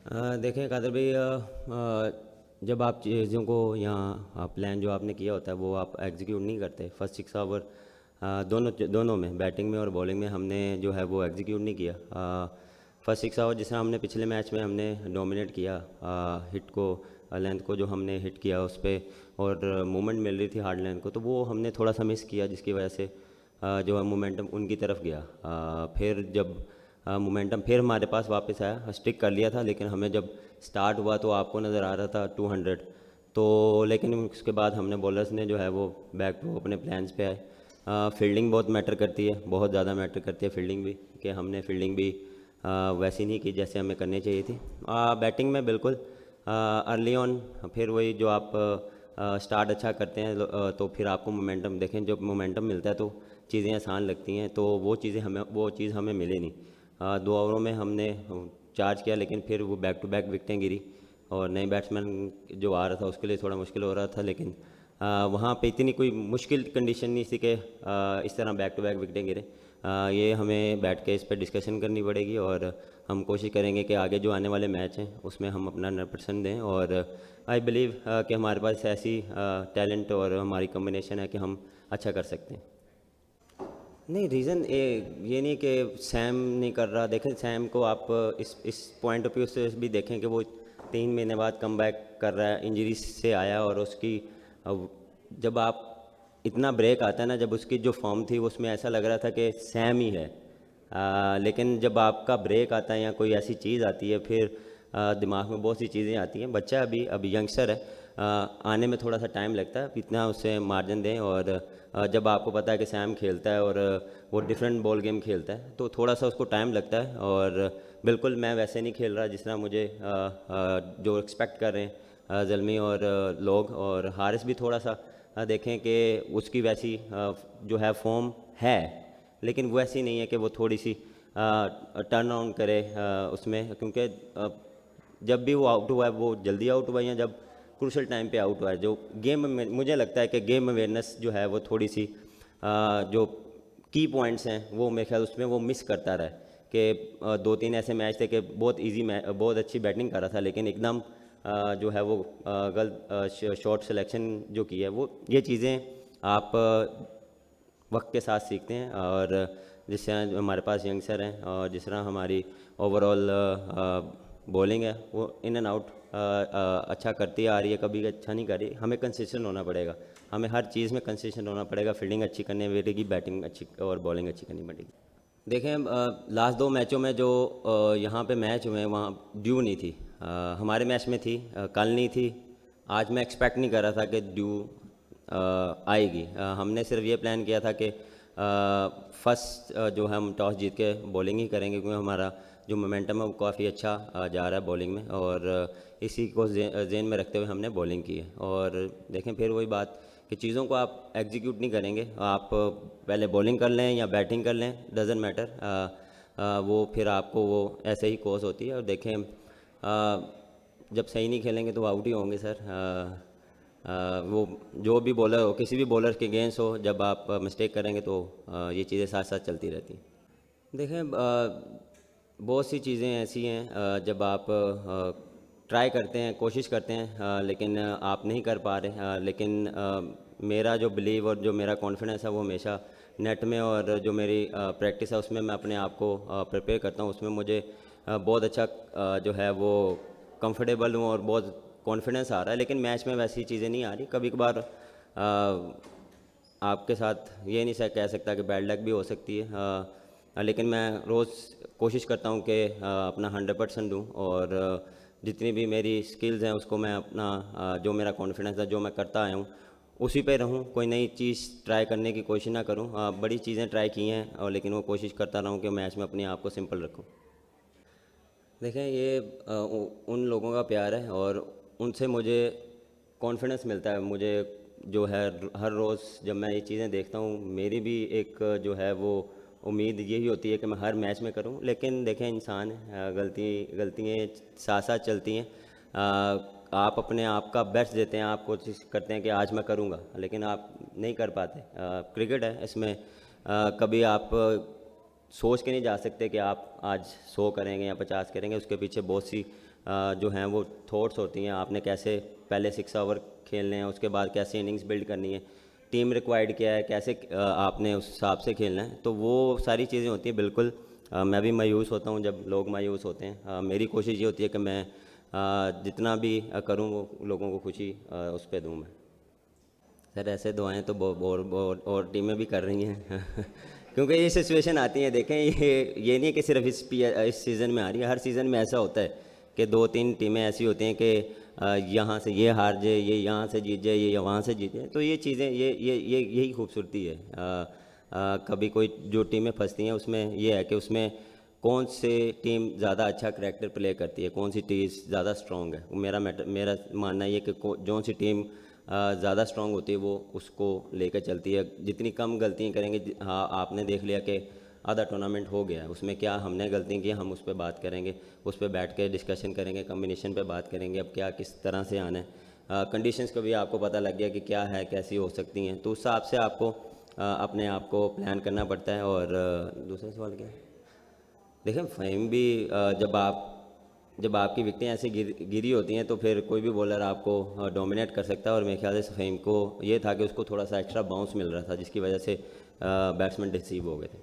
देखें कादर भाई, जब आप चीज़ों को यहाँ प्लान जो आपने किया होता है वो आप एग्जीक्यूट नहीं करते। फर्स्ट 6 ओवर दोनों दोनों में, बैटिंग में और बॉलिंग में हमने जो है वो एग्जीक्यूट नहीं किया। फर्स्ट 6 ओवर जिस तरह हमने पिछले मैच में हमने डोमिनेट किया, हिट को, लेंथ को जो हमने हिट किया उस पर, और मूवमेंट मिल रही थी हार्ड लेंथ को, तो वो हमने थोड़ा सा मिस किया, जिसकी वजह से जो है मोमेंटम उनकी तरफ गया। फिर जब मोमेंटम फिर हमारे पास वापस आया, स्टिक कर लिया था, लेकिन हमें जब स्टार्ट हुआ तो आपको नज़र आ रहा था 200, तो लेकिन उसके बाद हमने बॉलर्स ने जो है वो बैक टू अपने प्लान्स पे आए। फील्डिंग बहुत मैटर करती है, बहुत ज़्यादा मैटर करती है फील्डिंग भी, कि हमने फील्डिंग भी वैसी नहीं की जैसे हमें करनी चाहिए थी। बैटिंग में बिल्कुल अर्ली ऑन, फिर वही जो आप स्टार्ट अच्छा करते हैं तो फिर आपको मोमेंटम देखें, जब मोमेंटम मिलता है तो चीज़ें आसान लगती हैं, तो वो चीज़ हमें मिली नहीं। 2 ओवरों में हमने चार्ज किया, लेकिन फिर वो बैक टू बैक विकटें गिरी, और नए बैट्समैन जो आ रहा था उसके लिए थोड़ा मुश्किल हो रहा था, लेकिन वहाँ पे इतनी कोई मुश्किल कंडीशन नहीं थी कि इस तरह बैक टू बैक विकटें गिरे। ये हमें बैठ के इस पर डिस्कशन करनी पड़ेगी, और हम कोशिश करेंगे कि आगे जो आने वाले मैच हैं उसमें हम अपना 100% दें, और आई बिलीव कि हमारे पास ऐसी टैलेंट और हमारी कम्बिनेशन है कि हम अच्छा कर सकते हैं। नहीं, रीज़न ये नहीं कि सैम नहीं कर रहा। देखें, सैम को आप इस पॉइंट ऑफ व्यू से भी देखें कि वो 3 महीने बाद कम बैक कर रहा है, इंजरी से आया, और उसकी जब आप इतना ब्रेक आता है ना, जब उसकी जो फॉर्म थी उसमें ऐसा लग रहा था कि सैम ही है। लेकिन जब आपका ब्रेक आता है या कोई ऐसी चीज़ आती है, फिर दिमाग में बहुत सी चीज़ें आती हैं। बच्चा अभी यंगस्टर है, आने में थोड़ा सा टाइम लगता है, इतना उससे मार्जिन दें। और जब आपको पता है कि सैम खेलता है और वो डिफरेंट बॉल गेम खेलता है, तो थोड़ा सा उसको टाइम लगता है। और बिल्कुल मैं वैसे नहीं खेल रहा जिस तरह मुझे जो एक्सपेक्ट कर रहे हैं ज़ल्मी और लोग, और हारिस भी थोड़ा सा देखें कि उसकी वैसी जो है फॉर्म है, लेकिन वैसी नहीं है कि वो थोड़ी सी टर्न ऑन करे उसमें, क्योंकि जब भी वो आउट हुआ है वो जल्दी आउट हुआ है, या जब क्रूशल टाइम पे आउट हुआ है, जो गेम में मुझे लगता है कि गेम अवेयरनेस जो है वो थोड़ी सी जो की पॉइंट्स हैं वो मेरे ख्याल उसमें वो मिस करता रहा है। कि 2-3 ऐसे मैच थे कि बहुत इजी मैच, बहुत अच्छी बैटिंग कर रहा था, लेकिन एकदम जो है वो गलत शॉट सिलेक्शन जो की है, वो ये चीज़ें आप वक्त के साथ सीखते हैं। और जिस तरह हमारे पास यंगस्टर हैं, और जिस तरह हमारी ओवरऑल बॉलिंग है वो इन एंड आउट अच्छा करती आ रही है, कभी अच्छा नहीं कर रही। हमें कंसिस्टेंट होना पड़ेगा, हमें हर चीज़ में कंसिस्टेंट होना पड़ेगा। फील्डिंग अच्छी करनी पड़ेगी, बैटिंग अच्छी और बॉलिंग अच्छी करनी पड़ेगी। देखें, लास्ट 2 मैचों में जो यहाँ पे मैच हुए हैं वहाँ ड्यू नहीं थी। हमारे मैच में थी, कल नहीं थी। आज मैं एक्सपेक्ट नहीं कर रहा था कि ड्यू आएगी। हमने सिर्फ ये प्लान किया था कि फर्स्ट जो है हम टॉस जीत के बॉलिंग ही करेंगे, क्योंकि हमारा जो मोमेंटम है वो काफ़ी अच्छा जा रहा है बॉलिंग में, और इसी को जेन में रखते हुए हमने बॉलिंग की है। और देखें, फिर वही बात कि चीज़ों को आप एग्जीक्यूट नहीं करेंगे, आप पहले बॉलिंग कर लें या बैटिंग कर लें, डजेंट मैटर, वो फिर आपको वो ऐसे ही कोस होती है। और देखें, जब सही नहीं खेलेंगे तो आउट ही होंगे सर। वो जो भी बॉलर हो, किसी भी बॉलर के अगेंस्ट हो, जब आप मिस्टेक करेंगे तो ये चीज़ें साथ साथ चलती रहती हैं। देखें, बहुत सी चीज़ें ऐसी हैं, जब आप ट्राई करते हैं, कोशिश करते हैं, लेकिन आप नहीं कर पा रहे। लेकिन मेरा जो बिलीव और जो मेरा कॉन्फिडेंस है वो हमेशा नेट में, और जो मेरी प्रैक्टिस है उसमें मैं अपने आप को प्रिपेयर करता हूँ। उसमें मुझे बहुत अच्छा जो है वो कंफर्टेबल हूँ, और बहुत कॉन्फिडेंस आ रहा है। लेकिन मैच में वैसी चीज़ें नहीं आ रही। कभी कभार आपके साथ ये नहीं कह सकता कि बैड लक भी हो सकती है, लेकिन मैं रोज़ कोशिश करता हूँ कि अपना 100% दूँ, और जितनी भी मेरी स्किल्स हैं उसको मैं अपना जो मेरा कॉन्फिडेंस है, जो मैं करता आया हूँ उसी पे रहूँ। कोई नई चीज़ ट्राई करने की कोशिश ना करूँ। बड़ी चीज़ें ट्राई की हैं, और लेकिन वो कोशिश करता रहूँ कि मैच में अपने आप को सिंपल रखूँ। देखें, ये उन लोगों का प्यार है, और उनसे मुझे कॉन्फिडेंस मिलता है। मुझे जो है हर रोज़ जब मैं ये चीज़ें देखता हूँ, मेरी भी एक जो है वो उम्मीद यही होती है कि मैं हर मैच में करूँ। लेकिन देखें, इंसान है, गलतियाँ साथ साथ चलती हैं। आप अपने आप का बेस्ट देते हैं, आप कोशिश करते हैं कि आज मैं करूँगा, लेकिन आप नहीं कर पाते। क्रिकेट है, इसमें कभी आप सोच के नहीं जा सकते कि आप आज 100 करेंगे या 50 करेंगे। उसके पीछे बहुत सी जो हैं वो थॉट्स होती हैं, आपने कैसे पहले 6 ओवर खेलने हैं, उसके बाद कैसे इनिंग्स बिल्ड करनी है, टीम रिक्वायर्ड क्या है, कैसे आपने उस हिसाब से खेलना है, तो वो सारी चीज़ें होती हैं। बिल्कुल मैं भी मायूस होता हूँ जब लोग मायूस होते हैं। मेरी कोशिश ये होती है कि मैं जितना भी करूँ वो लोगों को खुशी उस पर दूँ मैं। सर ऐसे दुआएं तो और टीमें भी कर रही हैं क्योंकि ये सिचुएशन आती है, देखें ये नहीं कि सिर्फ इस सीज़न में आ रही है, हर सीज़न में ऐसा होता है कि 2-3 टीमें ऐसी होती हैं कि यहाँ से ये हार जाए, ये यहाँ से जीत जाए, ये वहाँ से जीत जाए। तो ये चीज़ें ये यही खूबसूरती है। कभी कोई जो टीमें फंसती हैं उसमें ये है कि उसमें कौन से टीम ज़्यादा अच्छा करैक्टर प्ले करती है, कौन सी टीम ज़्यादा स्ट्रॉन्ग है। मेरा मानना ये कि जो सी टीम ज़्यादा स्ट्रॉन्ग होती है वो उसको लेकर चलती है। जितनी कम गलतियाँ करेंगे, हाँ आपने देख लिया कि आधा टूर्नामेंट हो गया है, उसमें क्या हमने गलतियाँ की, हम उस पर बात करेंगे, उस पर बैठ के डिस्कशन करेंगे, कम्बिनेशन पे बात करेंगे, अब क्या किस तरह से आना है। कंडीशंस का भी आपको पता लग गया कि क्या है, कैसी हो सकती हैं, तो उस हिसाब से आपको अपने आप को प्लान करना पड़ता है। और दूसरा सवाल क्या है? देखें फ़हीम भी जब आपकी विकटें ऐसे गिरी होती हैं तो फिर कोई भी बॉलर आपको डोमिनेट कर सकता है। और मेरे ख्याल से फ़हीम को ये था कि उसको थोड़ा सा एक्स्ट्रा बाउंस मिल रहा था जिसकी वजह से बैट्समैन डिसीव हो गए थे।